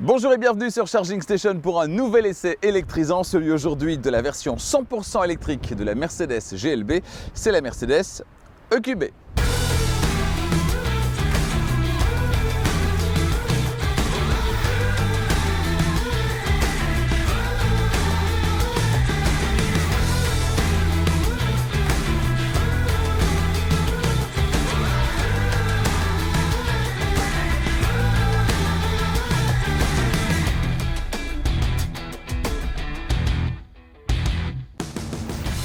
Bonjour et bienvenue sur Charging Station pour un nouvel essai électrisant, celui aujourd'hui de la version 100% électrique de la Mercedes GLB, c'est la Mercedes EQB.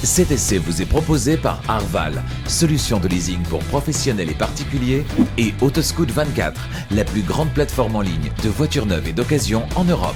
Cet essai vous est proposé par Arval, solution de leasing pour professionnels et particuliers, et Autoscout24, la plus grande plateforme en ligne de voitures neuves et d'occasion en Europe.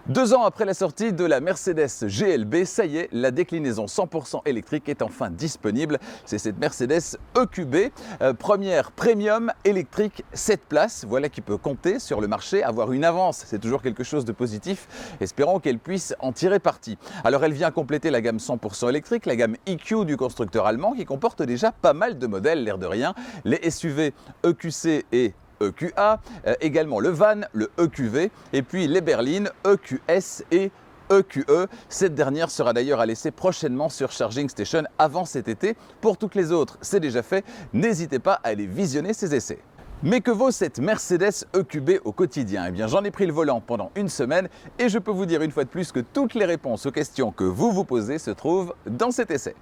2 ans après la sortie de la Mercedes GLB, ça y est, la déclinaison 100% électrique est enfin disponible. C'est cette Mercedes EQB, première premium électrique 7 places, voilà qui peut compter sur le marché, avoir une avance, c'est toujours quelque chose de positif. Espérons qu'elle puisse en tirer parti. Alors elle vient compléter la gamme 100% électrique, la gamme EQ du constructeur allemand qui comporte déjà pas mal de modèles, l'air de rien, les SUV EQC et EQA, également le van, le EQV, et puis les berlines EQS et EQE. Cette dernière sera d'ailleurs à laisser prochainement sur Charging Station avant cet été. Pour toutes les autres, c'est déjà fait. N'hésitez pas à aller visionner ces essais. Mais que vaut cette Mercedes EQB au quotidien? Eh bien, j'en ai pris le volant pendant une semaine et je peux vous dire une fois de plus que toutes les réponses aux questions que vous vous posez se trouvent dans cet essai.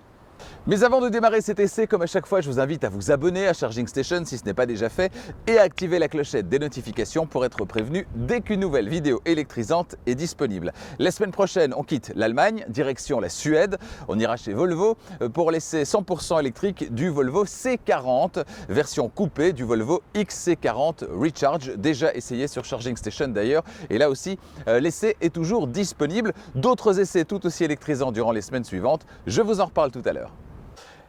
Mais avant de démarrer cet essai, comme à chaque fois, je vous invite à vous abonner à Charging Station si ce n'est pas déjà fait et à activer la clochette des notifications pour être prévenu dès qu'une nouvelle vidéo électrisante est disponible. La semaine prochaine, on quitte l'Allemagne, direction la Suède. On ira chez Volvo pour l'essai 100% électrique du Volvo C40, version coupée du Volvo XC40 Recharge, déjà essayé sur Charging Station d'ailleurs. Et là aussi, l'essai est toujours disponible. D'autres essais tout aussi électrisants durant les semaines suivantes. Je vous en reparle tout à l'heure.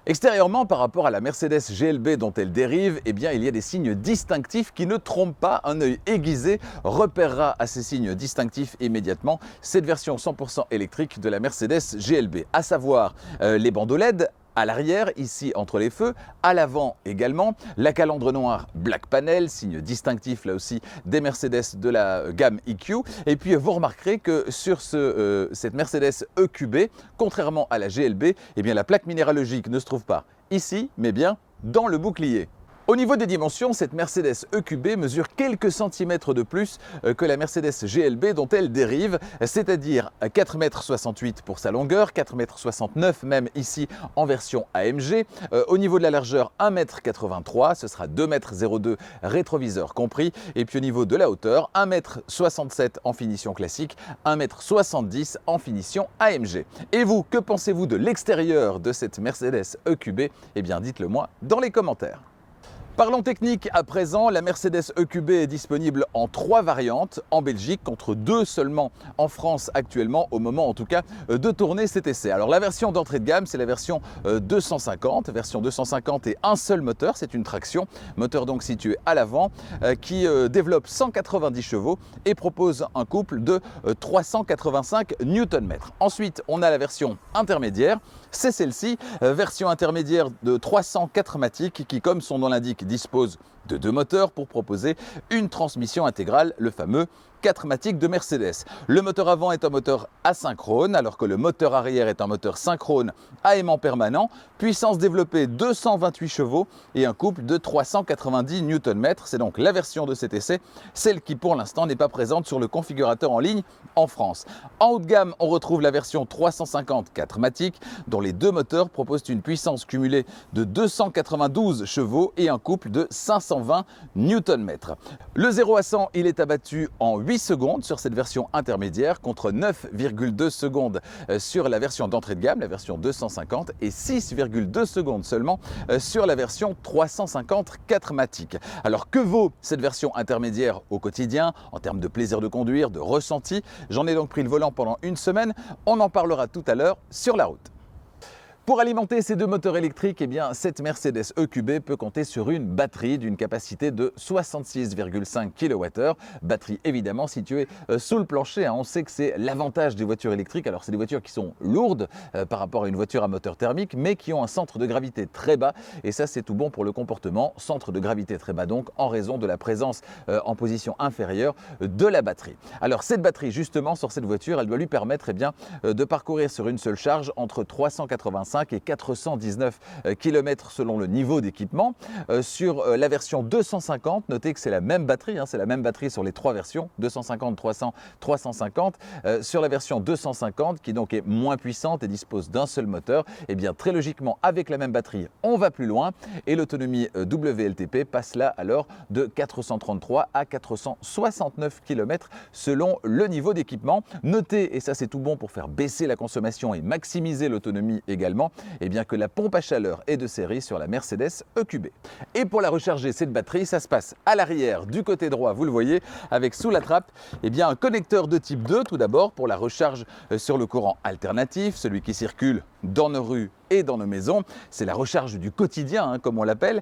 Extérieurement, par rapport à la Mercedes GLB dont elle dérive, eh bien, il y a des signes distinctifs qui ne trompent pas. Un œil aiguisé repérera à ces signes distinctifs immédiatement cette version 100% électrique de la Mercedes GLB, à savoir les bandeaux LED à l'arrière, ici entre les feux, à l'avant également, la calandre noire Black Panel, signe distinctif là aussi des Mercedes de la gamme EQ. Et puis vous remarquerez que sur cette Mercedes EQB, contrairement à la GLB, eh bien, la plaque minéralogique ne se trouve pas ici, mais bien dans le bouclier. Au niveau des dimensions, cette Mercedes EQB mesure quelques centimètres de plus que la Mercedes GLB dont elle dérive, c'est-à-dire 4,68 m pour sa longueur, 4,69 m même ici en version AMG. Au niveau de la largeur, 1,83 m, ce sera 2,02 m rétroviseur compris. Et puis au niveau de la hauteur, 1,67 m en finition classique, 1,70 m en finition AMG. Et vous, que pensez-vous de l'extérieur de cette Mercedes EQB? Eh bien, dites-le moi dans les commentaires. Parlons technique à présent, la Mercedes EQB est disponible en 3 variantes en Belgique contre 2 seulement en France actuellement, au moment en tout cas de tourner cet essai. Alors la version d'entrée de gamme, c'est la version 250, version 250 et un seul moteur, c'est une traction, moteur donc situé à l'avant qui développe 190 chevaux et propose un couple de 385 Nm. Ensuite, on a la version intermédiaire, c'est celle-ci, version intermédiaire de 304 matic qui, comme son nom l'indique, dispose de 2 moteurs pour proposer une transmission intégrale, le fameux 4MATIC de Mercedes. Le moteur avant est un moteur asynchrone, alors que le moteur arrière est un moteur synchrone à aimant permanent, puissance développée 228 chevaux et un couple de 390 Nm. C'est donc la version de cet essai, celle qui pour l'instant n'est pas présente sur le configurateur en ligne en France. En haut de gamme, on retrouve la version 350 4MATIC, dont les 2 moteurs proposent une puissance cumulée de 292 chevaux et un couple de 520 Nm. Le 0 à 100, il est abattu en 8 secondes sur cette version intermédiaire contre 9,2 secondes sur la version d'entrée de gamme, la version 250 et 6,2 secondes seulement sur la version 350 4MATIC. Alors que vaut cette version intermédiaire au quotidien en termes de plaisir de conduire, de ressenti? J'en ai donc pris le volant pendant une semaine, on en parlera tout à l'heure sur la route. Pour alimenter ces deux moteurs électriques, eh bien, cette Mercedes EQB peut compter sur une batterie d'une capacité de 66,5 kWh. Batterie évidemment située sous le plancher. On sait que c'est l'avantage des voitures électriques. Alors c'est des voitures qui sont lourdes par rapport à une voiture à moteur thermique, mais qui ont un centre de gravité très bas. Et ça, c'est tout bon pour le comportement. Centre de gravité très bas donc, en raison de la présence en position inférieure de la batterie. Alors cette batterie, justement, sur cette voiture, elle doit lui permettre de parcourir sur une seule charge entre 385 et 419 km selon le niveau d'équipement. Sur la version 250, notez que c'est la même batterie, c'est la même batterie sur les trois versions, 250, 300, 350. Sur la version 250, qui donc est moins puissante et dispose d'un seul moteur, et bien très logiquement, avec la même batterie, on va plus loin et l'autonomie WLTP passe là alors de 433 à 469 km selon le niveau d'équipement. Notez, et ça c'est tout bon pour faire baisser la consommation et maximiser l'autonomie également, et bien que la pompe à chaleur est de série sur la Mercedes EQB. Et pour la recharger, cette batterie, ça se passe à l'arrière du côté droit, vous le voyez, avec sous la trappe, et bien un connecteur de type 2 tout d'abord pour la recharge sur le courant alternatif, celui qui circule dans nos rues et dans nos maisons. C'est la recharge du quotidien, comme on l'appelle.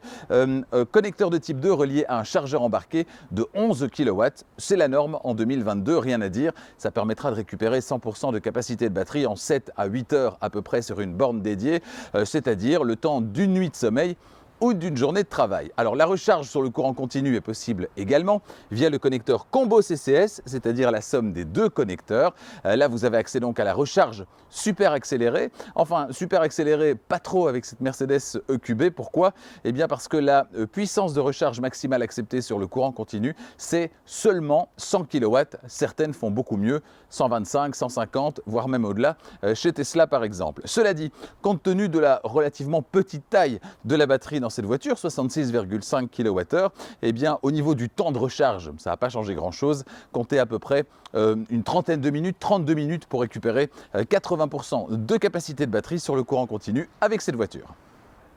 Connecteur de type 2 relié à un chargeur embarqué de 11 kW. C'est la norme en 2022, rien à dire. Ça permettra de récupérer 100% de capacité de batterie en 7 à 8 heures à peu près sur une borne dédiée, c'est-à-dire le temps d'une nuit de sommeil ou d'une journée de travail. Alors la recharge sur le courant continu est possible également via le connecteur combo CCS, c'est-à-dire la somme des deux connecteurs. Là vous avez accès donc à la recharge super accélérée. Enfin super accélérée, pas trop avec cette Mercedes EQB. Pourquoi? Eh bien parce que la puissance de recharge maximale acceptée sur le courant continu, c'est seulement 100 kW. Certaines font beaucoup mieux, 125, 150, voire même au-delà, chez Tesla par exemple. Cela dit, compte tenu de la relativement petite taille de la batterie dans cette voiture, 66,5 kWh, eh bien au niveau du temps de recharge, ça n'a pas changé grand-chose. Comptez à peu près une trentaine de minutes, 32 minutes pour récupérer 80% de capacité de batterie sur le courant continu avec cette voiture.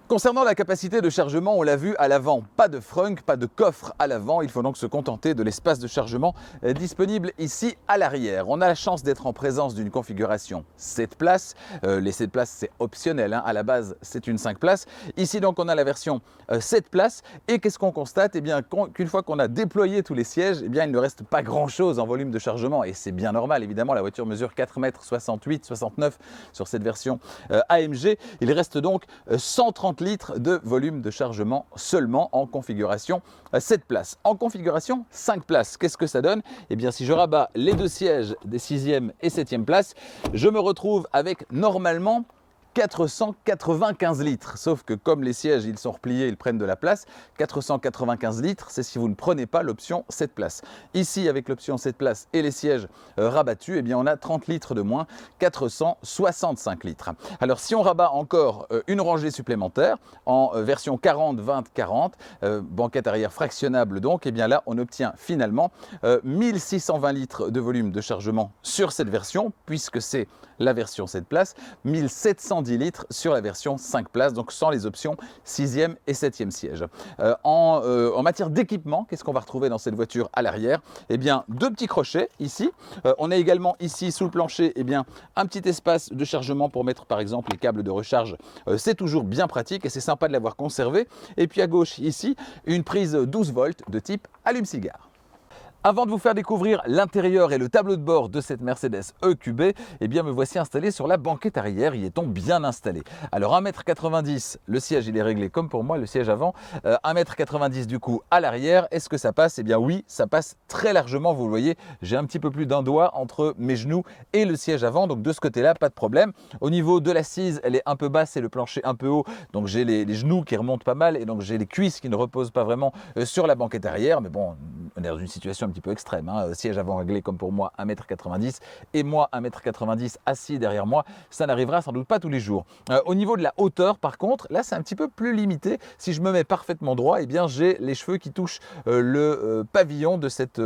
Concernant la capacité de chargement, on l'a vu à l'avant, pas de frunk, pas de coffre à l'avant, il faut donc se contenter de l'espace de chargement disponible ici à l'arrière. On a la chance d'être en présence d'une configuration 7 places, les 7 places c'est optionnel, à la base c'est une 5 places. Ici donc on a la version 7 places et qu'est-ce qu'on constate? Eh bien qu'une fois qu'on a déployé tous les sièges, eh bien il ne reste pas grand chose en volume de chargement et c'est bien normal évidemment, la voiture mesure 4,68 m, 69 sur cette version AMG, il reste donc 130 litres de volume de chargement seulement en configuration 7 places. En configuration 5 places, qu'est-ce que ça donne? Eh bien si je rabats les deux sièges des 6e et 7e places, je me retrouve avec normalement 495 litres, sauf que comme les sièges ils sont repliés, ils prennent de la place, 495 litres, c'est si vous ne prenez pas l'option 7 places. Ici avec l'option 7 places et les sièges rabattus, eh bien on a 30 litres de moins, 465 litres. Alors si on rabat encore une rangée supplémentaire en version 40-20-40, banquette arrière fractionnable donc, eh bien là on obtient finalement 1620 litres de volume de chargement sur cette version, puisque c'est la version 7 places, 1710 litres sur la version 5 places, donc sans les options 6e et 7e siège. En matière d'équipement, qu'est-ce qu'on va retrouver dans cette voiture à l'arrière? Eh bien, deux petits crochets ici. On a également ici sous le plancher eh bien, un petit espace de chargement pour mettre par exemple les câbles de recharge. C'est toujours bien pratique et c'est sympa de l'avoir conservé. Et puis à gauche ici, une prise 12 volts de type allume-cigare. Avant de vous faire découvrir l'intérieur et le tableau de bord de cette Mercedes EQB, eh bien me voici installé sur la banquette arrière, y est-on bien installé. Alors 1,90 m, le siège il est réglé comme pour moi, le siège avant, 1,90 m du coup à l'arrière, est-ce que ça passe? Eh bien oui, ça passe très largement, vous le voyez, j'ai un petit peu plus d'un doigt entre mes genoux et le siège avant, donc de ce côté-là, pas de problème. Au niveau de l'assise, elle est un peu basse et le plancher un peu haut, donc j'ai les genoux qui remontent pas mal et donc j'ai les cuisses qui ne reposent pas vraiment sur la banquette arrière, mais bon, on est dans une situation un petit peu extrême, siège avant réglé comme pour moi 1,90 m et moi 1,90 m assis derrière moi, ça n'arrivera sans doute pas tous les jours. Au niveau de la hauteur par contre, là c'est un petit peu plus limité, si je me mets parfaitement droit, eh bien j'ai les cheveux qui touchent le pavillon de cette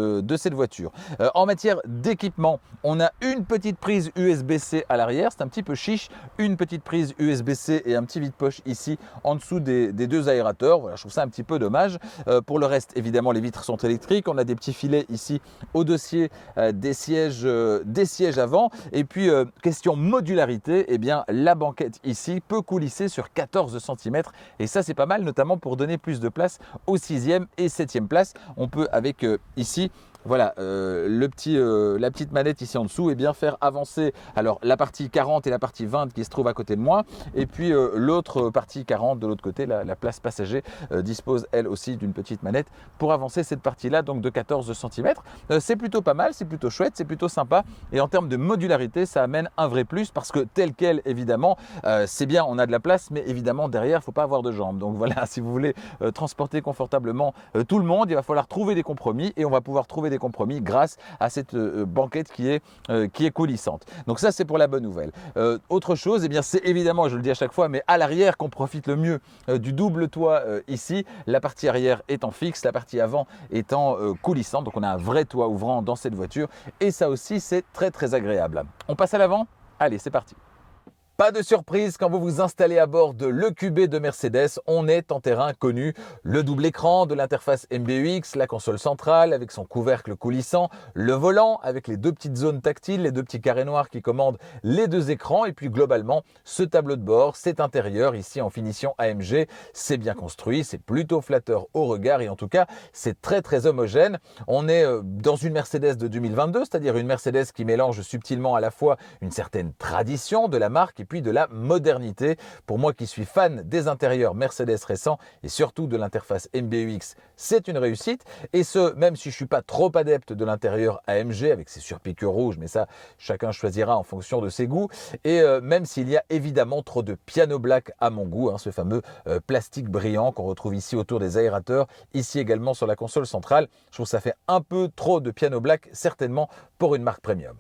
voiture. En matière d'équipement, on a une petite prise USB-C à l'arrière, c'est un petit peu chiche, une petite prise USB-C et un petit vide-poche ici en dessous des deux aérateurs, voilà, je trouve ça un petit peu dommage. Pour le reste évidemment les vitres sont électriques. électrique. On a des petits filets ici au dossier des sièges avant. Et puis, question modularité, eh bien, la banquette ici peut coulisser sur 14 cm. Et ça, c'est pas mal, notamment pour donner plus de place aux 6e et 7e places. On peut, avec ici, voilà, la petite manette ici en dessous, et bien faire avancer alors la partie 40 et la partie 20 qui se trouve à côté de moi, et puis l'autre partie 40 de l'autre côté, la place passager dispose elle aussi d'une petite manette pour avancer cette partie-là, donc de 14 cm. C'est plutôt pas mal, c'est plutôt chouette, c'est plutôt sympa, et en termes de modularité, ça amène un vrai plus parce que tel quel, évidemment, c'est bien, on a de la place, mais évidemment derrière, il ne faut pas avoir de jambes. Donc voilà, si vous voulez transporter confortablement tout le monde, il va falloir trouver des compromis, et on va pouvoir trouver des compromis grâce à cette banquette qui est coulissante. Donc ça, c'est pour la bonne nouvelle. Autre chose, eh bien, c'est évidemment, je le dis à chaque fois, mais à l'arrière qu'on profite le mieux du double toit ici. La partie arrière étant fixe, la partie avant étant coulissante. Donc on a un vrai toit ouvrant dans cette voiture, et ça aussi, c'est très très agréable. On passe à l'avant? Allez, c'est parti. Pas de surprise, quand vous vous installez à bord de l'EQB de Mercedes, on est en terrain connu. Le double écran de l'interface MBUX, la console centrale avec son couvercle coulissant, le volant avec les deux petites zones tactiles, les deux petits carrés noirs qui commandent les deux écrans, et puis globalement ce tableau de bord, cet intérieur ici en finition AMG, c'est bien construit, c'est plutôt flatteur au regard, et en tout cas c'est très très homogène. On est dans une Mercedes de 2022, c'est-à-dire une Mercedes qui mélange subtilement à la fois une certaine tradition de la marque et puis de la modernité. Pour moi qui suis fan des intérieurs Mercedes récents et surtout de l'interface MBUX, c'est une réussite. Et ce, même si je ne suis pas trop adepte de l'intérieur AMG avec ses surpiqûres rouges, mais ça, chacun choisira en fonction de ses goûts. Et même s'il y a évidemment trop de piano black à mon goût, ce fameux plastique brillant qu'on retrouve ici autour des aérateurs, ici également sur la console centrale, je trouve que ça fait un peu trop de piano black, certainement pour une marque premium.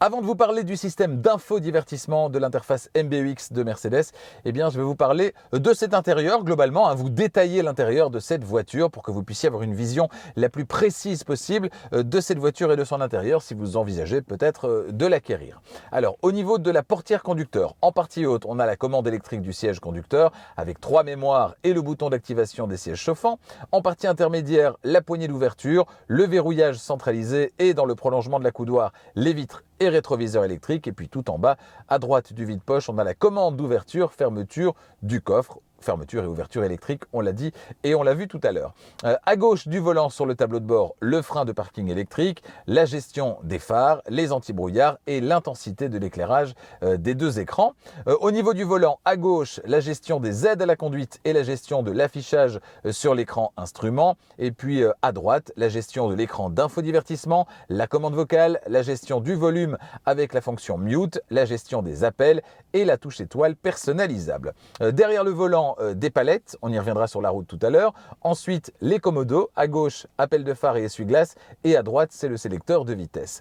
Avant de vous parler du système d'infodivertissement de l'interface MBUX de Mercedes, eh bien, je vais vous parler de cet intérieur globalement, vous détailler l'intérieur de cette voiture pour que vous puissiez avoir une vision la plus précise possible de cette voiture et de son intérieur si vous envisagez peut-être de l'acquérir. Alors, au niveau de la portière conducteur, en partie haute, on a la commande électrique du siège conducteur avec 3 mémoires et le bouton d'activation des sièges chauffants. En partie intermédiaire, la poignée d'ouverture, le verrouillage centralisé et dans le prolongement de la coudoir, les vitres et rétroviseur électrique. Et puis tout en bas, à droite du vide-poche, on a la commande d'ouverture, fermeture du coffre. Fermeture et ouverture électrique, on l'a dit et on l'a vu tout à l'heure. À gauche du volant sur le tableau de bord, le frein de parking électrique, la gestion des phares, les anti-brouillards et l'intensité de l'éclairage des deux écrans. Au niveau du volant, à gauche, la gestion des aides à la conduite et la gestion de l'affichage sur l'écran instrument. Et puis à droite, la gestion de l'écran d'infodivertissement, la commande vocale, la gestion du volume avec la fonction mute, la gestion des appels et la touche étoile personnalisable. Derrière le volant, des palettes, on y reviendra sur la route tout à l'heure. Ensuite, les commodos, à gauche, appel de phare et essuie-glace, et à droite, c'est le sélecteur de vitesse.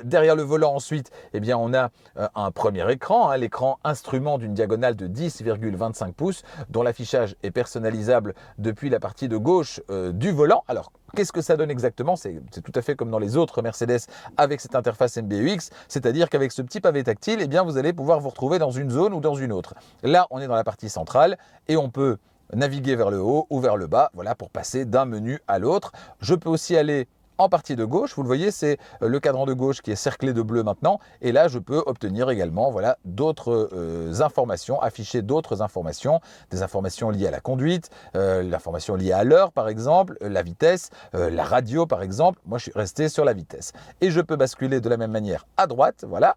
Derrière le volant, ensuite, eh bien, on a un premier écran, l'écran instrument d'une diagonale de 10,25 pouces, dont l'affichage est personnalisable depuis la partie de gauche du volant. Alors, qu'est-ce que ça donne exactement? C'est tout à fait comme dans les autres Mercedes avec cette interface MBUX, c'est-à-dire qu'avec ce petit pavé tactile, eh bien, vous allez pouvoir vous retrouver dans une zone ou dans une autre. Là, on est dans la partie centrale et on peut naviguer vers le haut ou vers le bas, voilà, pour passer d'un menu à l'autre. Je peux aussi aller en partie de gauche, vous le voyez, c'est le cadran de gauche qui est cerclé de bleu maintenant, et là je peux obtenir également voilà, d'autres informations, afficher d'autres informations, des informations liées à la conduite, l'information liée à l'heure par exemple, la vitesse, la radio par exemple. Moi je suis resté sur la vitesse. Et je peux basculer de la même manière à droite, voilà,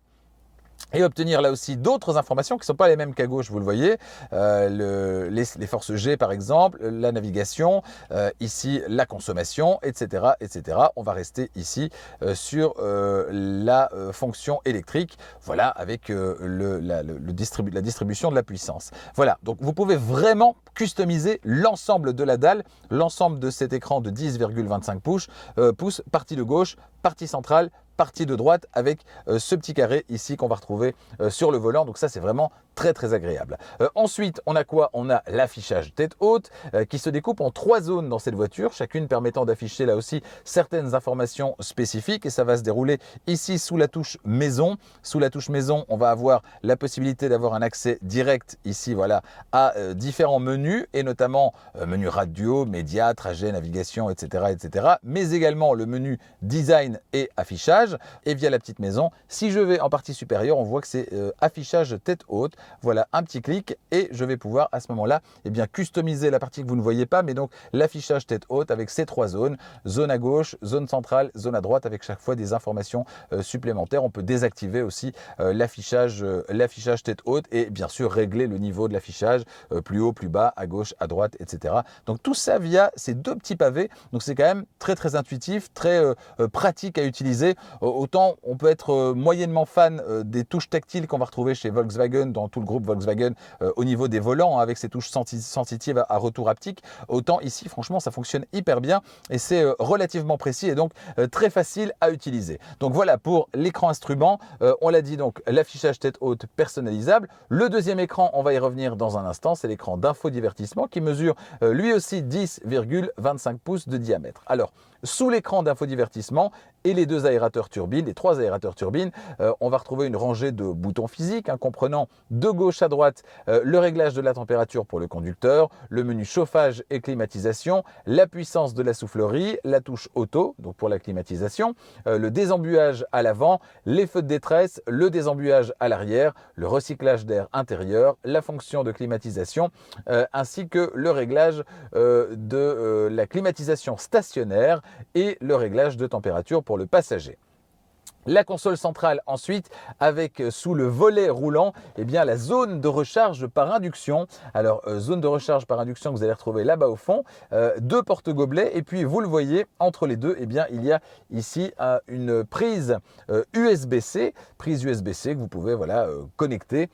et obtenir là aussi d'autres informations qui ne sont pas les mêmes qu'à gauche, vous le voyez, les forces G par exemple, la navigation, ici la consommation, etc., etc. On va rester ici sur la fonction électrique, voilà, avec la distribution de la puissance. Voilà, donc vous pouvez vraiment customiser l'ensemble de la dalle, l'ensemble de cet écran de 10,25 pouces, partie de gauche, partie centrale, partie de droite avec ce petit carré ici qu'on va retrouver sur le volant. Donc ça, c'est vraiment très agréable. Ensuite, on a quoi? On a l'affichage tête haute qui se découpe en 3 zones dans cette voiture, chacune permettant d'afficher là aussi certaines informations spécifiques, et ça va se dérouler ici sous la touche maison. Sous la touche maison, on va avoir la possibilité d'avoir un accès direct ici, voilà, à différents menus, et notamment menu radio, médias, trajet, navigation, etc., mais également le menu design et affichage. Et via la petite maison, si je vais en partie supérieure, on voit que c'est affichage tête haute. Voilà, un petit clic et je vais pouvoir à ce moment-là customiser la partie que vous ne voyez pas, mais donc l'affichage tête haute avec ces 3 zones, zone à gauche, zone centrale, zone à droite, avec chaque fois des informations supplémentaires. On peut désactiver aussi l'affichage tête haute et bien sûr régler le niveau de l'affichage plus haut, plus bas, à gauche, à droite, etc. Donc tout ça via ces 2 petits pavés. Donc c'est quand même très intuitif, très pratique à utiliser. Autant on peut être moyennement fan des touches tactiles qu'on va retrouver chez Volkswagen, dans tout le groupe Volkswagen, au niveau des volants, avec ces touches sensitives à retour haptique. Autant ici, franchement, ça fonctionne hyper bien et c'est relativement précis et donc très facile à utiliser. Donc voilà pour l'écran instrument. On l'a dit, donc l'affichage tête haute personnalisable. Le deuxième écran, on va y revenir dans un instant, c'est l'écran d'infodivertissement qui mesure lui aussi 10,25 pouces de diamètre. Alors, sous l'écran d'infodivertissement et les 2 aérateurs turbines, les 3 aérateurs turbines, on va retrouver une rangée de boutons physiques comprenant de gauche à droite le réglage de la température pour le conducteur, le menu chauffage et climatisation, la puissance de la soufflerie, la touche auto, donc pour la climatisation, le désembuage à l'avant, les feux de détresse, le désembuage à l'arrière, le recyclage d'air intérieur, la fonction de climatisation, ainsi que le réglage de la climatisation stationnaire et le réglage de température pour le passager. La console centrale ensuite avec sous le volet roulant la zone de recharge par induction. Alors zone de recharge par induction que vous allez retrouver là-bas au fond, 2 porte-gobelets et puis vous le voyez entre les deux il y a ici une prise USB-C, que vous pouvez connecter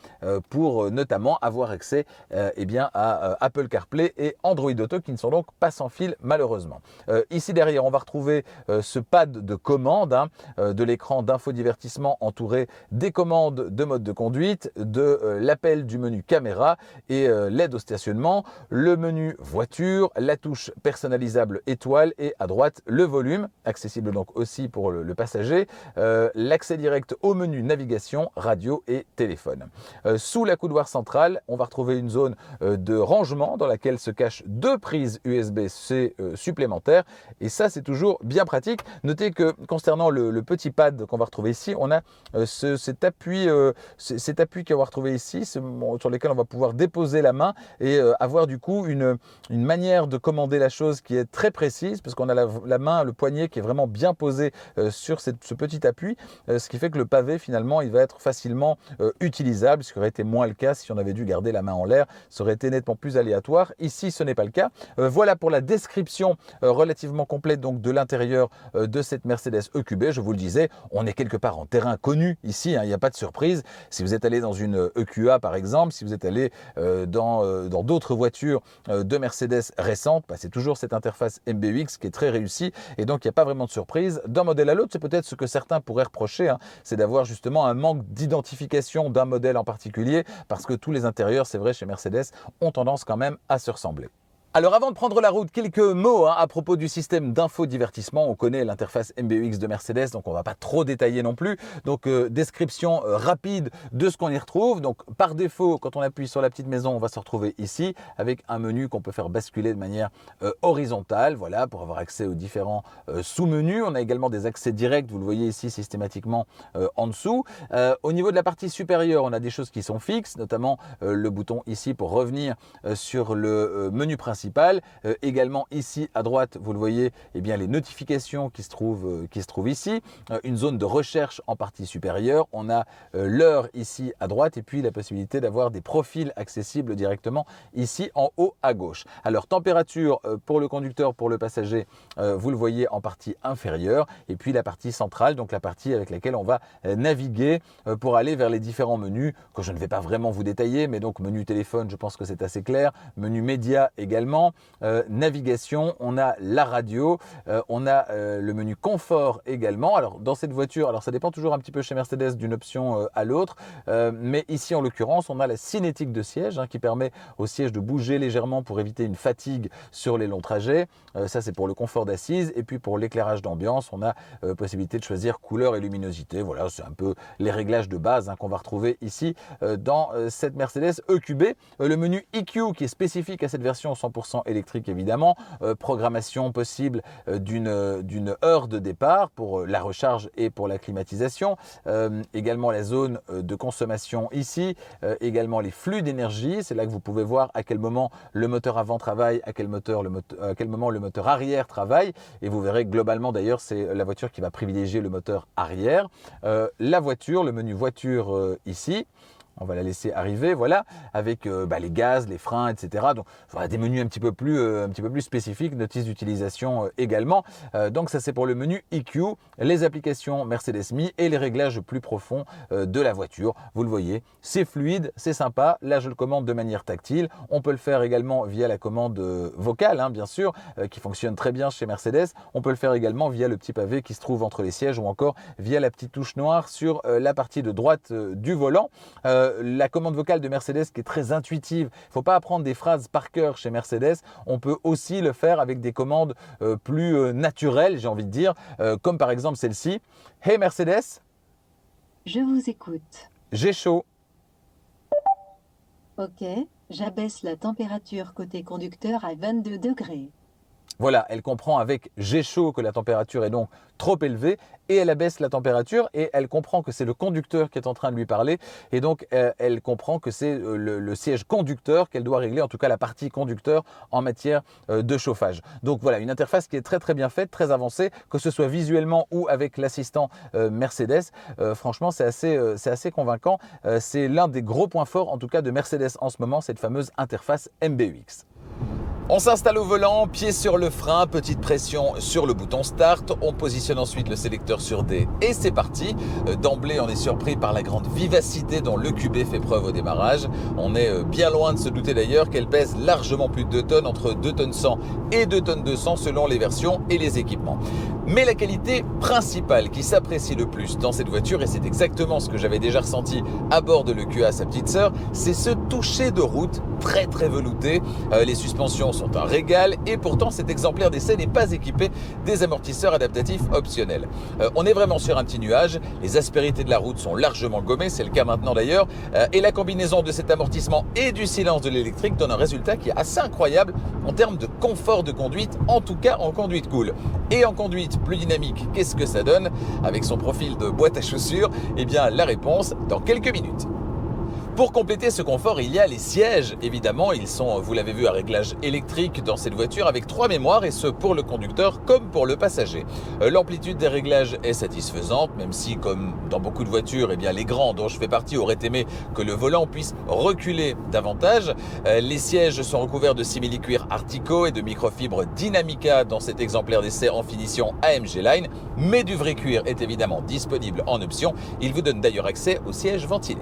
pour notamment avoir accès à Apple CarPlay et Android Auto qui ne sont donc pas sans fil malheureusement. Ici derrière on va retrouver ce pad de commande de l'écran d'infodivertissement entouré des commandes de mode de conduite, de l'appel du menu caméra et l'aide au stationnement, le menu voiture, la touche personnalisable étoile et à droite le volume, accessible donc aussi pour le passager, l'accès direct au menu navigation, radio et téléphone. Sous la coudoir centrale, on va retrouver une zone de rangement dans laquelle se cachent 2 prises USB-C supplémentaires et ça c'est toujours bien pratique. Notez que concernant le petit pad qu'on va retrouver ici, on a cet appui qu'on va retrouver ici, sur lequel on va pouvoir déposer la main et avoir du coup une manière de commander la chose qui est très précise, parce qu'on a la main, le poignet qui est vraiment bien posé sur ce petit appui, ce qui fait que le pavé finalement il va être facilement utilisable, ce qui aurait été moins le cas si on avait dû garder la main en l'air, ça aurait été nettement plus aléatoire. Ici ce n'est pas le cas. Voilà pour la description relativement complète donc de l'intérieur de cette Mercedes EQB. Je vous le disais, on est quelque part en terrain connu ici, il n'y a pas de surprise. Si vous êtes allé dans une EQA par exemple, si vous êtes allé dans d'autres voitures de Mercedes récentes, c'est toujours cette interface MBUX qui est très réussie et donc il n'y a pas vraiment de surprise. D'un modèle à l'autre, c'est peut-être ce que certains pourraient reprocher, c'est d'avoir justement un manque d'identification d'un modèle en particulier, parce que tous les intérieurs, c'est vrai, chez Mercedes, ont tendance quand même à se ressembler. Alors avant de prendre la route, quelques mots à propos du système d'infodivertissement. On connaît l'interface MBUX de Mercedes, donc on ne va pas trop détailler non plus. Donc description rapide de ce qu'on y retrouve. Donc par défaut, quand on appuie sur la petite maison, on va se retrouver ici avec un menu qu'on peut faire basculer de manière horizontale, voilà, pour avoir accès aux différents sous-menus. On a également des accès directs, vous le voyez ici systématiquement en dessous. Au niveau de la partie supérieure, on a des choses qui sont fixes, notamment le bouton ici pour revenir sur le menu principal. Également ici à droite, vous le voyez, les notifications qui se trouvent ici, une zone de recherche en partie supérieure, on a l'heure ici à droite et puis la possibilité d'avoir des profils accessibles directement ici en haut à gauche. Alors température pour le conducteur, pour le passager, vous le voyez en partie inférieure et puis la partie centrale, donc la partie avec laquelle on va naviguer pour aller vers les différents menus que je ne vais pas vraiment vous détailler, mais donc menu téléphone, je pense que c'est assez clair, menu média également. également navigation, on a la radio, on a le menu confort également. Alors dans cette voiture, alors ça dépend toujours un petit peu chez Mercedes d'une option à l'autre, mais ici en l'occurrence on a la cinétique de siège qui permet au siège de bouger légèrement pour éviter une fatigue sur les longs trajets. Ça c'est pour le confort d'assise, et puis pour l'éclairage d'ambiance on a possibilité de choisir couleur et luminosité. Voilà, c'est un peu les réglages de base qu'on va retrouver ici dans cette Mercedes EQB. Le menu EQ qui est spécifique à cette version 100% électrique évidemment, programmation possible d'une heure de départ pour la recharge et pour la climatisation, également la zone de consommation ici, également les flux d'énergie, c'est là que vous pouvez voir à quel moment le moteur avant travaille, à quel moment le moteur arrière travaille, et vous verrez globalement d'ailleurs c'est la voiture qui va privilégier le moteur arrière. La voiture, le menu voiture ici, on va la laisser arriver, voilà, avec les gaz, les freins, etc. Donc voilà, des menus un petit peu plus spécifiques, notice d'utilisation également. Donc ça c'est pour le menu EQ, les applications Mercedes Me et les réglages plus profonds de la voiture. Vous le voyez, c'est fluide, c'est sympa. Là je le commande de manière tactile. On peut le faire également via la commande vocale, bien sûr, qui fonctionne très bien chez Mercedes. On peut le faire également via le petit pavé qui se trouve entre les sièges, ou encore via la petite touche noire sur la partie de droite du volant. La commande vocale de Mercedes qui est très intuitive. Il ne faut pas apprendre des phrases par cœur chez Mercedes. On peut aussi le faire avec des commandes plus naturelles, j'ai envie de dire, comme par exemple celle-ci. Hey Mercedes. Je vous écoute. J'ai chaud. Ok, j'abaisse la température côté conducteur à 22 degrés. Voilà, elle comprend avec j'ai chaud que la température est donc trop élevée, et elle abaisse la température, et elle comprend que c'est le conducteur qui est en train de lui parler, et donc elle comprend que c'est le siège conducteur qu'elle doit régler, en tout cas la partie conducteur en matière de chauffage. Donc voilà, une interface qui est très très bien faite, très avancée, que ce soit visuellement ou avec l'assistant Mercedes. Franchement, c'est assez convaincant. C'est l'un des gros points forts en tout cas de Mercedes en ce moment, cette fameuse interface MBUX. On s'installe au volant, pied sur le frein, petite pression sur le bouton Start. On positionne ensuite le sélecteur sur D et c'est parti. D'emblée, on est surpris par la grande vivacité dont l'EQB fait preuve au démarrage. On est bien loin de se douter d'ailleurs qu'elle pèse largement plus de 2 tonnes, entre 2 tonnes 100 et 2 tonnes 200 selon les versions et les équipements. Mais la qualité principale qui s'apprécie le plus dans cette voiture, et c'est exactement ce que j'avais déjà ressenti à bord de l'EQA, sa petite sœur, c'est ce toucher de route très très velouté. Les suspensions sont un régal, et pourtant cet exemplaire d'essai n'est pas équipé des amortisseurs adaptatifs optionnels. On est vraiment sur un petit nuage, les aspérités de la route sont largement gommées, c'est le cas maintenant d'ailleurs, et la combinaison de cet amortissement et du silence de l'électrique donne un résultat qui est assez incroyable en termes de confort de conduite, en tout cas en conduite cool. Et en conduite plus dynamique, qu'est-ce que ça donne avec son profil de boîte à chaussures? Eh bien la réponse dans quelques minutes. Pour compléter ce confort, il y a les sièges. Évidemment, ils sont, vous l'avez vu, à réglage électrique dans cette voiture avec 3 mémoires, et ce pour le conducteur comme pour le passager. L'amplitude des réglages est satisfaisante, même si, comme dans beaucoup de voitures, eh bien, les grands dont je fais partie auraient aimé que le volant puisse reculer davantage. Les sièges sont recouverts de simili-cuir Artico et de microfibre Dynamica dans cet exemplaire d'essai en finition AMG Line, mais du vrai cuir est évidemment disponible en option. Il vous donne d'ailleurs accès aux sièges ventilés.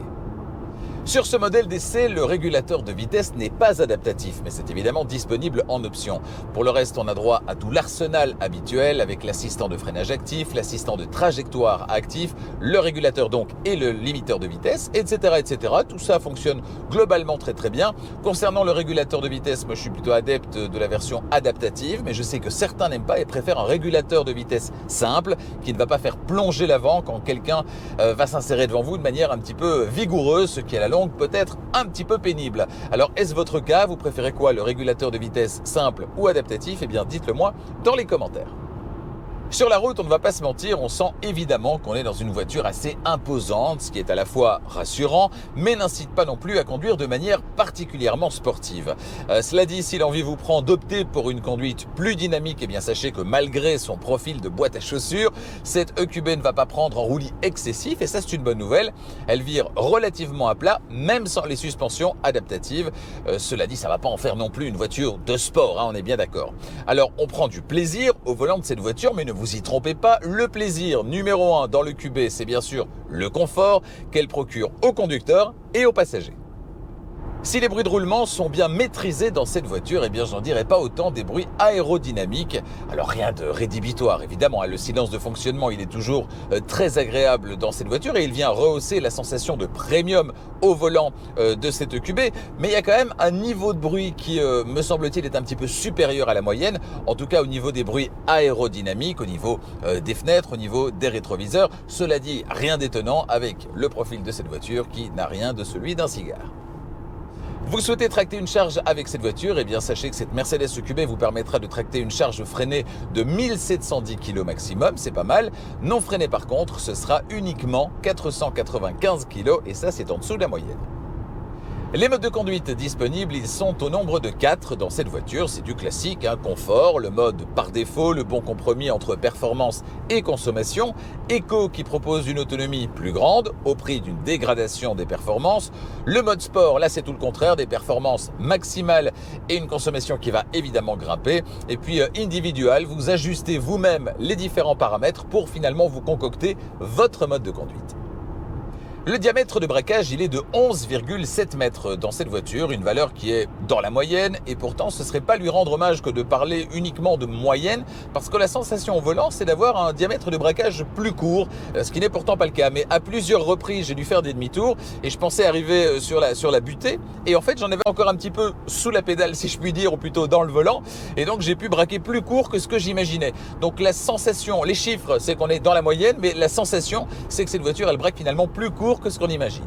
Sur ce modèle d'essai, le régulateur de vitesse n'est pas adaptatif, mais c'est évidemment disponible en option. Pour le reste, on a droit à tout l'arsenal habituel avec l'assistant de freinage actif, l'assistant de trajectoire actif, le régulateur donc et le limiteur de vitesse, etc., etc. Tout ça fonctionne globalement très très bien. Concernant le régulateur de vitesse, moi je suis plutôt adepte de la version adaptative, mais je sais que certains n'aiment pas et préfèrent un régulateur de vitesse simple qui ne va pas faire plonger l'avant quand quelqu'un va s'insérer devant vous de manière un petit peu vigoureuse, ce qui à la longue peut être un petit peu pénible. Alors est-ce votre cas? Vous préférez quoi, le régulateur de vitesse simple ou adaptatif? Eh bien dites-le moi dans les commentaires. Sur la route, on ne va pas se mentir, on sent évidemment qu'on est dans une voiture assez imposante, ce qui est à la fois rassurant, mais n'incite pas non plus à conduire de manière particulièrement sportive. Cela dit, si l'envie vous prend d'opter pour une conduite plus dynamique, eh bien sachez que malgré son profil de boîte à chaussures, cette EQB ne va pas prendre en roulis excessif, et ça c'est une bonne nouvelle. Elle vire relativement à plat, même sans les suspensions adaptatives. Cela dit, ça ne va pas en faire non plus une voiture de sport, on est bien d'accord. Alors on prend du plaisir au volant de cette voiture, mais ne vous y trompez pas, le plaisir numéro 1 dans le QB, c'est bien sûr le confort qu'elle procure aux conducteurs et aux passagers. Si les bruits de roulement sont bien maîtrisés dans cette voiture, eh bien j'en dirais pas autant des bruits aérodynamiques. Alors rien de rédhibitoire évidemment, le silence de fonctionnement il est toujours très agréable dans cette voiture et il vient rehausser la sensation de premium au volant de cette EQB. Mais il y a quand même un niveau de bruit qui me semble-t-il est un petit peu supérieur à la moyenne, en tout cas au niveau des bruits aérodynamiques, au niveau des fenêtres, au niveau des rétroviseurs. Cela dit, rien d'étonnant avec le profil de cette voiture qui n'a rien de celui d'un cigare. Vous souhaitez tracter une charge avec cette voiture, eh bien sachez que cette Mercedes EQB vous permettra de tracter une charge freinée de 1710 kg maximum, c'est pas mal. Non freinée par contre, ce sera uniquement 495 kg et ça c'est en dessous de la moyenne. Les modes de conduite disponibles, ils sont au nombre de 4 dans cette voiture. C'est du classique, confort, le mode par défaut, le bon compromis entre performance et consommation. Eco qui propose une autonomie plus grande au prix d'une dégradation des performances. Le mode sport, là c'est tout le contraire, des performances maximales et une consommation qui va évidemment grimper. Et puis individual, vous ajustez vous-même les différents paramètres pour finalement vous concocter votre mode de conduite. Le diamètre de braquage, il est de 11,7 mètres dans cette voiture, une valeur qui est dans la moyenne et pourtant ce ne serait pas lui rendre hommage que de parler uniquement de moyenne parce que la sensation au volant c'est d'avoir un diamètre de braquage plus court, ce qui n'est pourtant pas le cas. Mais à plusieurs reprises j'ai dû faire des demi-tours et je pensais arriver sur la butée et en fait j'en avais encore un petit peu sous la pédale si je puis dire ou plutôt dans le volant et donc j'ai pu braquer plus court que ce que j'imaginais. Donc la sensation, les chiffres c'est qu'on est dans la moyenne mais la sensation c'est que cette voiture elle braque finalement plus court que ce qu'on imagine.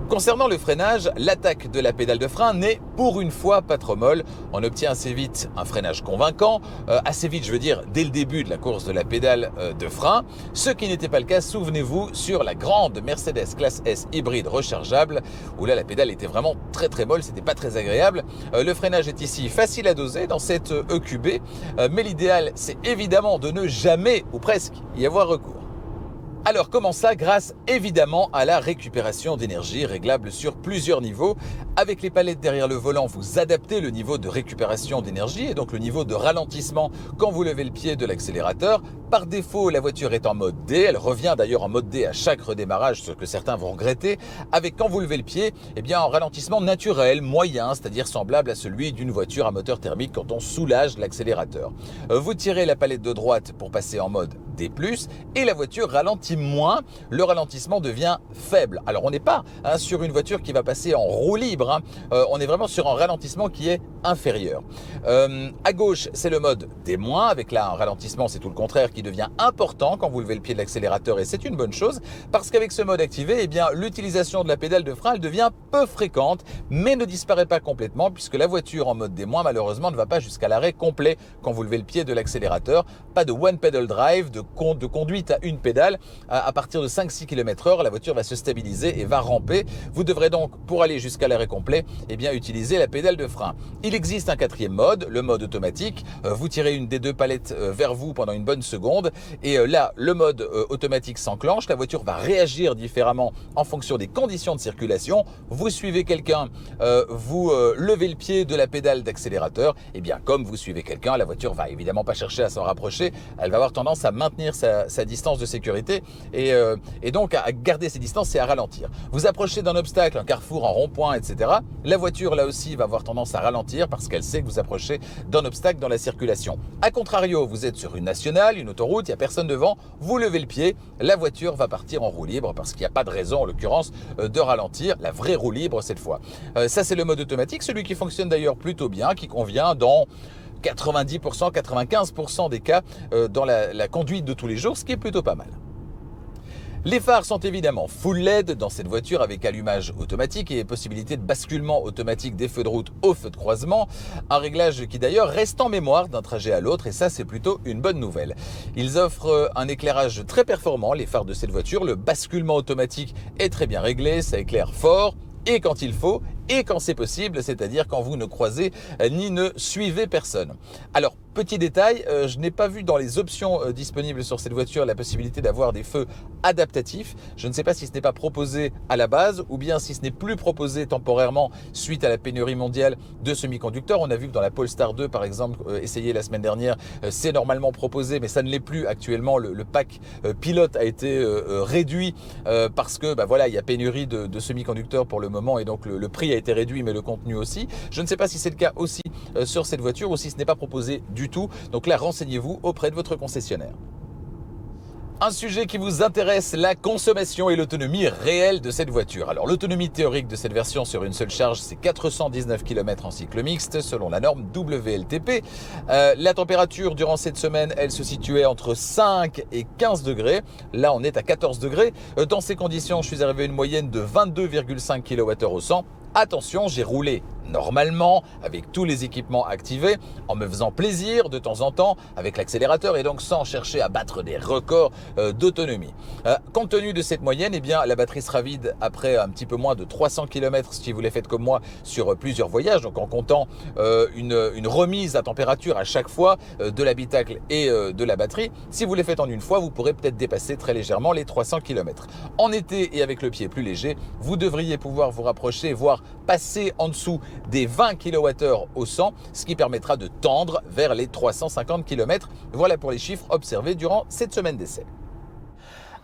Concernant le freinage, l'attaque de la pédale de frein n'est pour une fois pas trop molle. On obtient assez vite un freinage convaincant, assez vite je veux dire dès le début de la course de la pédale de frein, ce qui n'était pas le cas, souvenez-vous, sur la grande Mercedes classe S hybride rechargeable, où là la pédale était vraiment très molle, c'était pas très agréable. Le freinage est ici facile à doser dans cette EQB, mais l'idéal c'est évidemment de ne jamais, ou presque, y avoir recours. Alors comment ça? Grâce évidemment à la récupération d'énergie réglable sur plusieurs niveaux. Avec les palettes derrière le volant, vous adaptez le niveau de récupération d'énergie et donc le niveau de ralentissement quand vous levez le pied de l'accélérateur. Par défaut, la voiture est en mode D, elle revient d'ailleurs en mode D à chaque redémarrage, ce que certains vont regretter. Avec quand vous levez le pied, eh bien en ralentissement naturel, moyen, c'est-à-dire semblable à celui d'une voiture à moteur thermique quand on soulage l'accélérateur. Vous tirez la palette de droite pour passer en mode D+, et la voiture ralentit moins, le ralentissement devient faible. Alors on n'est pas sur une voiture qui va passer en roue libre, on est vraiment sur un ralentissement qui est inférieur. À gauche, c'est le mode D-, avec là un ralentissement, c'est tout le contraire, qui devient important quand vous levez le pied de l'accélérateur et c'est une bonne chose parce qu'avec ce mode activé, eh bien l'utilisation de la pédale de frein elle devient peu fréquente mais ne disparaît pas complètement puisque la voiture en mode D- malheureusement ne va pas jusqu'à l'arrêt complet quand vous levez le pied de l'accélérateur. Pas de one pedal drive, de conduite à une pédale. À partir de 5-6 km/h, la voiture va se stabiliser et va ramper. Vous devrez donc, pour aller jusqu'à l'arrêt complet, eh bien utiliser la pédale de frein. Il existe un quatrième mode, le mode automatique. Vous tirez une des deux palettes vers vous pendant une bonne seconde et là le mode automatique s'enclenche, la voiture va réagir différemment en fonction des conditions de circulation. Vous suivez quelqu'un, vous levez le pied de la pédale d'accélérateur, et bien comme vous suivez quelqu'un, la voiture va évidemment pas chercher à s'en rapprocher, elle va avoir tendance à maintenir sa distance de sécurité et donc à garder ses distances et à ralentir. Vous approchez d'un obstacle, un carrefour, un rond-point, etc. La voiture là aussi va avoir tendance à ralentir parce qu'elle sait que vous approchez d'un obstacle dans la circulation. A contrario, vous êtes sur une nationale, une autoroute, il n'y a personne devant, vous levez le pied, la voiture va partir en roue libre parce qu'il n'y a pas de raison en l'occurrence de ralentir, la vraie roue libre cette fois. Ça c'est le mode automatique, celui qui fonctionne d'ailleurs plutôt bien, qui convient dans 90%, 95% des cas dans la conduite de tous les jours, ce qui est plutôt pas mal. Les phares sont évidemment full LED dans cette voiture avec allumage automatique et possibilité de basculement automatique des feux de route aux feux de croisement. Un réglage qui d'ailleurs reste en mémoire d'un trajet à l'autre et ça c'est plutôt une bonne nouvelle. Ils offrent un éclairage très performant, les phares de cette voiture. Le basculement automatique est très bien réglé, ça éclaire fort et quand il faut et quand c'est possible, c'est-à-dire quand vous ne croisez ni ne suivez personne. Alors, petit détail, je n'ai pas vu dans les options disponibles sur cette voiture la possibilité d'avoir des feux adaptatifs. Je ne sais pas si ce n'est pas proposé à la base ou bien si ce n'est plus proposé temporairement suite à la pénurie mondiale de semi-conducteurs. On a vu que dans la Polestar 2 par exemple, essayée la semaine dernière, c'est normalement proposé mais ça ne l'est plus actuellement. Le pack pilote a été réduit parce que voilà, il y a pénurie de semi-conducteurs pour le moment et donc le prix a été réduit mais le contenu aussi. Je ne sais pas si c'est le cas aussi sur cette voiture ou si ce n'est pas proposé du tout. Donc là, renseignez-vous auprès de votre concessionnaire. Un sujet qui vous intéresse, la consommation et l'autonomie réelle de cette voiture. Alors l'autonomie théorique de cette version sur une seule charge, c'est 419 km en cycle mixte selon la norme WLTP. La température durant cette semaine, elle se situait entre 5 et 15 degrés. Là, on est à 14 degrés. Dans ces conditions, je suis arrivé à une moyenne de 22,5 kWh au 100. Attention, j'ai roulé normalement avec tous les équipements activés en me faisant plaisir de temps en temps avec l'accélérateur et donc sans chercher à battre des records d'autonomie. Compte tenu de cette moyenne, eh bien, la batterie sera vide après un petit peu moins de 300 km si vous les faites comme moi sur plusieurs voyages, donc en comptant une remise à température à chaque fois de l'habitacle et de la batterie. Si vous les faites en une fois, vous pourrez peut-être dépasser très légèrement les 300 km. En été et avec le pied plus léger, vous devriez pouvoir vous rapprocher, voire passer en dessous des 20 kWh au 100, ce qui permettra de tendre vers les 350 km. Voilà pour les chiffres observés durant cette semaine d'essai.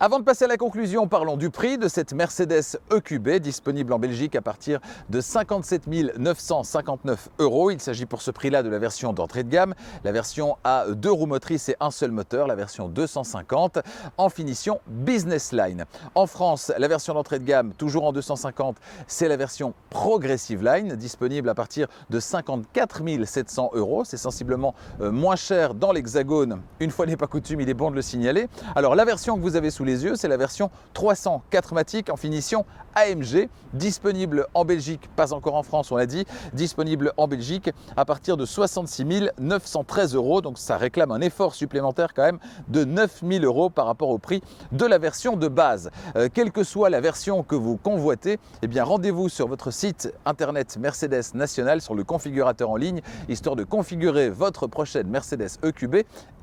Avant de passer à la conclusion, parlons du prix de cette Mercedes EQB, disponible en Belgique à partir de 57 959 €. Il s'agit pour ce prix-là de la version d'entrée de gamme, la version à 2 roues motrices et un seul moteur, la version 250, en finition Business Line. En France, la version d'entrée de gamme, toujours en 250, c'est la version Progressive Line, disponible à partir de 54 700 €. C'est sensiblement moins cher dans l'Hexagone. Une fois n'est pas coutume, il est bon de le signaler. Alors la version que vous avez sous les yeux, c'est la version 300 4matic en finition AMG, disponible en Belgique, pas encore en France, on l'a dit, disponible en Belgique à partir de 66 913 €. Donc ça réclame un effort supplémentaire quand même de 9 000 € par rapport au prix de la version de base. Quelle que soit la version que vous convoitez, eh bien rendez-vous sur votre site internet Mercedes National sur le configurateur en ligne, histoire de configurer votre prochaine Mercedes EQB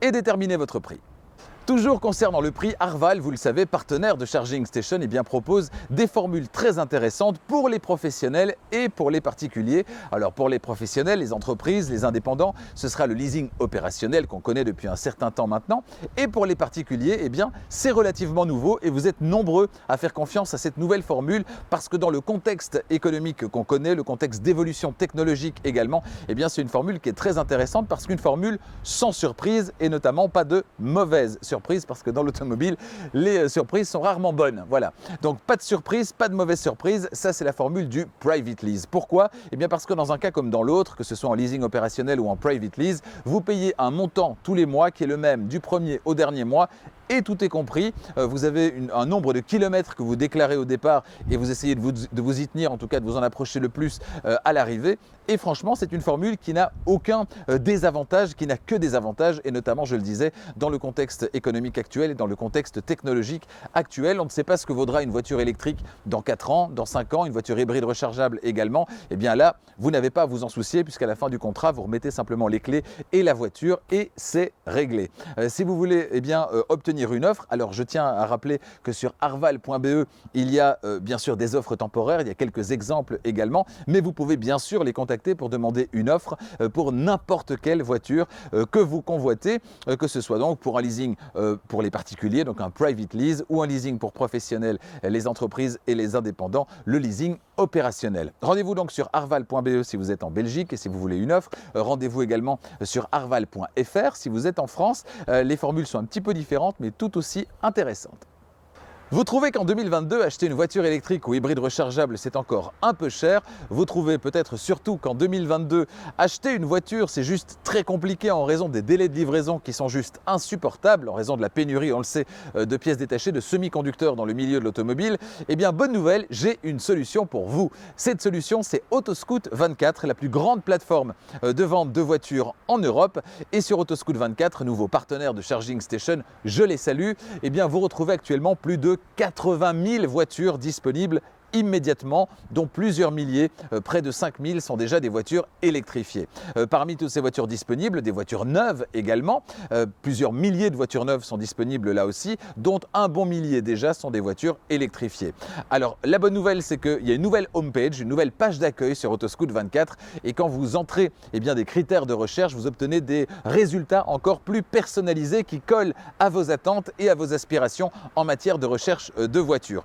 et déterminer votre prix. Toujours concernant le prix, Arval, vous le savez, partenaire de Charging Station, eh bien, propose des formules très intéressantes pour les professionnels et pour les particuliers. Alors pour les professionnels, les entreprises, les indépendants, ce sera le leasing opérationnel qu'on connaît depuis un certain temps maintenant. Et pour les particuliers, eh bien, c'est relativement nouveau et vous êtes nombreux à faire confiance à cette nouvelle formule parce que dans le contexte économique qu'on connaît, le contexte d'évolution technologique également, eh bien, c'est une formule qui est très intéressante parce qu'une formule sans surprise et notamment pas de mauvaise surprise. Parce que dans l'automobile, les surprises sont rarement bonnes. Voilà. Donc pas de surprise, pas de mauvaise surprise. Ça, c'est la formule du private lease. Pourquoi ? Eh bien parce que dans un cas comme dans l'autre, que ce soit en leasing opérationnel ou en private lease, vous payez un montant tous les mois qui est le même du premier au dernier mois. Et tout est compris, vous avez un nombre de kilomètres que vous déclarez au départ et vous essayez de vous y tenir, en tout cas de vous en approcher le plus à l'arrivée. Et franchement, c'est une formule qui n'a aucun désavantage, qui n'a que des avantages et notamment, je le disais, dans le contexte économique actuel et dans le contexte technologique actuel. On ne sait pas ce que vaudra une voiture électrique dans 4 ans, dans 5 ans, une voiture hybride rechargeable également. Et bien là, vous n'avez pas à vous en soucier puisqu'à la fin du contrat, vous remettez simplement les clés et la voiture et c'est réglé. Si vous voulez obtenir une offre, alors je tiens à rappeler que sur arval.be, il y a bien sûr des offres temporaires, il y a quelques exemples également, mais vous pouvez bien sûr les contacter pour demander une offre pour n'importe quelle voiture que vous convoitez, que ce soit donc pour un leasing pour les particuliers, donc un private lease, ou un leasing pour professionnels, les entreprises et les indépendants, le leasing opérationnel. Rendez-vous donc sur arval.be si vous êtes en Belgique et si vous voulez une offre. Rendez-vous également sur arval.fr si vous êtes en France. Les formules sont un petit peu différentes mais tout aussi intéressantes. Vous trouvez qu'en 2022, acheter une voiture électrique ou hybride rechargeable, c'est encore un peu cher. Vous trouvez peut-être surtout qu'en 2022, acheter une voiture, c'est juste très compliqué en raison des délais de livraison qui sont juste insupportables, en raison de la pénurie, on le sait, de pièces détachées, de semi-conducteurs dans le milieu de l'automobile. Eh bien, bonne nouvelle, j'ai une solution pour vous. Cette solution, c'est Autoscout24, la plus grande plateforme de vente de voitures en Europe. Et sur Autoscout24, nouveau partenaire de Charging Station, je les salue, eh bien, vous retrouvez actuellement plus de 80 000 voitures disponibles immédiatement, dont plusieurs milliers, près de 5000 sont déjà des voitures électrifiées. Parmi toutes ces voitures disponibles, des voitures neuves également, plusieurs milliers de voitures neuves sont disponibles là aussi, dont un bon millier déjà sont des voitures électrifiées. Alors la bonne nouvelle, c'est qu'il y a une nouvelle homepage, une nouvelle page d'accueil sur Autoscout24 et quand vous entrez des critères de recherche, vous obtenez des résultats encore plus personnalisés qui collent à vos attentes et à vos aspirations en matière de recherche de voitures.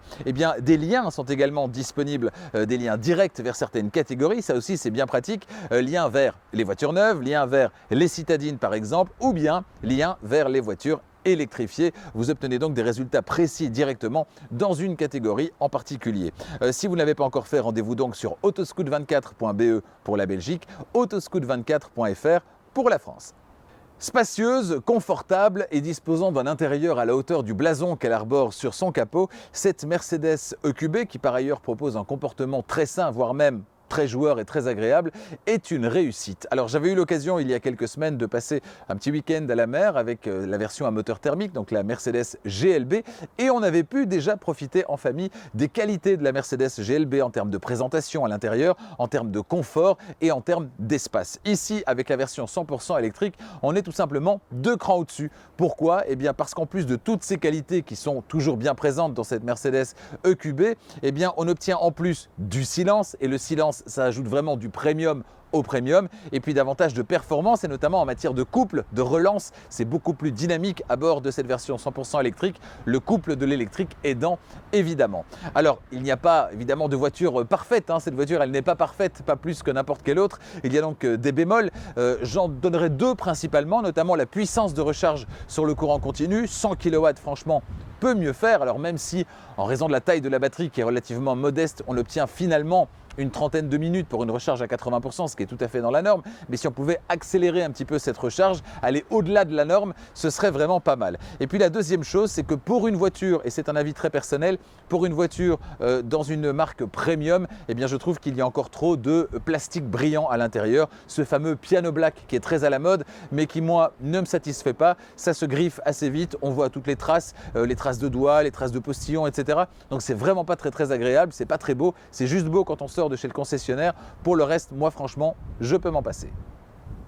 Des liens sont également disponibles, des liens directs vers certaines catégories, ça aussi c'est bien pratique, liens vers les voitures neuves, liens vers les citadines par exemple, ou bien liens vers les voitures électrifiées. Vous obtenez donc des résultats précis directement dans une catégorie en particulier. Si vous ne l'avez pas encore fait, rendez-vous donc sur autoscout24.be pour la Belgique, autoscout24.fr pour la France. Spacieuse, confortable et disposant d'un intérieur à la hauteur du blason qu'elle arbore sur son capot, cette Mercedes EQB, qui par ailleurs propose un comportement très sain, voire même très joueur et très agréable, est une réussite. Alors j'avais eu l'occasion il y a quelques semaines de passer un petit week-end à la mer avec la version à moteur thermique, donc la Mercedes GLB, et on avait pu déjà profiter en famille des qualités de la Mercedes GLB en termes de présentation à l'intérieur, en termes de confort et en termes d'espace. Ici, avec la version 100% électrique, on est tout simplement 2 crans au-dessus. Pourquoi ? Parce qu'en plus de toutes ces qualités qui sont toujours bien présentes dans cette Mercedes EQB, on obtient en plus du silence, et le silence, ça ajoute vraiment du premium au premium, et puis davantage de performance, et notamment en matière de couple, de relance, c'est beaucoup plus dynamique à bord de cette version 100% électrique, le couple de l'électrique aidant évidemment. Alors il n'y a pas évidemment de voiture parfaite, cette voiture elle n'est pas parfaite, pas plus que n'importe quelle autre, il y a donc des bémols, j'en donnerai 2 principalement, notamment la puissance de recharge sur le courant continu, 100 kW franchement peut mieux faire, alors même si en raison de la taille de la batterie qui est relativement modeste, on obtient finalement une trentaine de minutes pour une recharge à 80%, ce qui est tout à fait dans la norme, mais si on pouvait accélérer un petit peu cette recharge, aller au-delà de la norme, ce serait vraiment pas mal. Et puis la deuxième chose, c'est que pour une voiture, et c'est un avis très personnel, pour une voiture dans une marque premium, je trouve qu'il y a encore trop de plastique brillant à l'intérieur, ce fameux piano black qui est très à la mode, mais qui moi ne me satisfait pas, ça se griffe assez vite, on voit toutes les traces de doigts, les traces de postillons, etc. Donc c'est vraiment pas très agréable, c'est pas très beau, c'est juste beau quand on sort de chez le concessionnaire. Pour le reste, moi franchement, je peux m'en passer.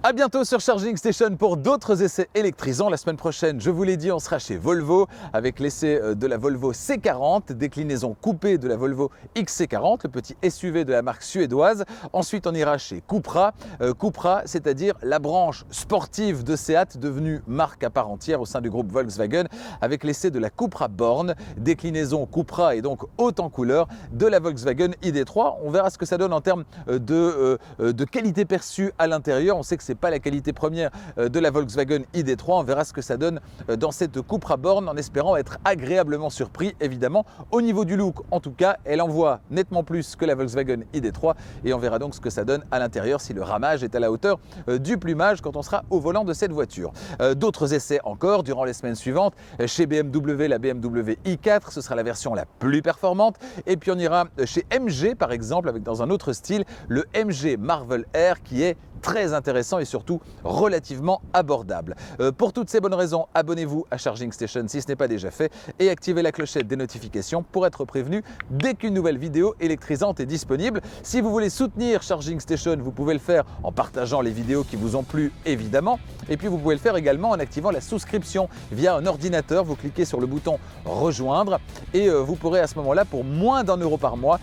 A bientôt sur Charging Station pour d'autres essais électrisants. La semaine prochaine, je vous l'ai dit, on sera chez Volvo avec l'essai de la Volvo C40, déclinaison coupée de la Volvo XC40, le petit SUV de la marque suédoise. Ensuite, on ira chez Cupra. Cupra, c'est-à-dire la branche sportive de Seat, devenue marque à part entière au sein du groupe Volkswagen, avec l'essai de la Cupra Born, déclinaison Cupra et donc haute en couleur de la Volkswagen ID3. On verra ce que ça donne en termes de qualité perçue à l'intérieur. On sait que c'est pas la qualité première de la Volkswagen ID3. On verra ce que ça donne dans cette Cupra Born en espérant être agréablement surpris évidemment. Au niveau du look, en tout cas, elle envoie nettement plus que la Volkswagen ID3 et on verra donc ce que ça donne à l'intérieur si le ramage est à la hauteur du plumage quand on sera au volant de cette voiture. D'autres essais encore durant les semaines suivantes. Chez BMW, la BMW i4, ce sera la version la plus performante. Et puis on ira chez MG par exemple avec dans un autre style le MG Marvel Air qui est très intéressant et surtout relativement abordable. Pour toutes ces bonnes raisons, abonnez-vous à Charging Station si ce n'est pas déjà fait et activez la clochette des notifications pour être prévenu dès qu'une nouvelle vidéo électrisante est disponible. Si vous voulez soutenir Charging Station, vous pouvez le faire en partageant les vidéos qui vous ont plu évidemment, et puis vous pouvez le faire également en activant la souscription via un ordinateur. Vous cliquez sur le bouton rejoindre et vous pourrez à ce moment-là, pour moins d'€1 par mois,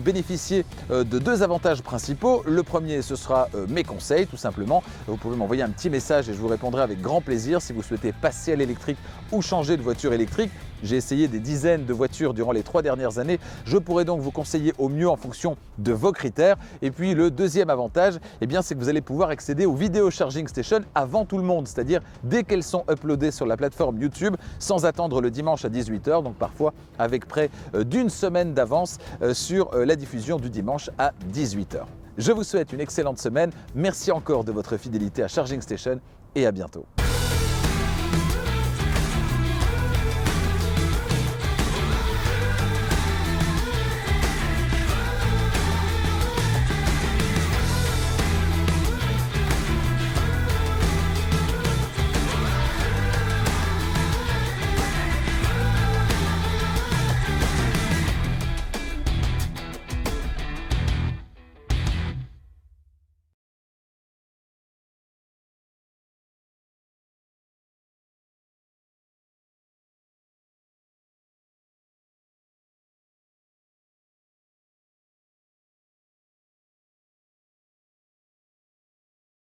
bénéficier de 2 avantages principaux. Le premier, ce sera mes conseils tout simplement. Vous pouvez m'envoyer un petit message et je vous répondrai avec grand plaisir si vous souhaitez passer à l'électrique ou changer de voiture électrique. J'ai essayé des dizaines de voitures durant les 3 dernières années. Je pourrais donc vous conseiller au mieux en fonction de vos critères. Et puis le deuxième avantage, c'est que vous allez pouvoir accéder aux vidéos Charging Station avant tout le monde, c'est-à-dire dès qu'elles sont uploadées sur la plateforme YouTube, sans attendre le dimanche à 18 h, donc parfois avec près d'1 semaine d'avance sur la diffusion du dimanche à 18 h. Je vous souhaite une excellente semaine. Merci encore de votre fidélité à Charging Station et à bientôt.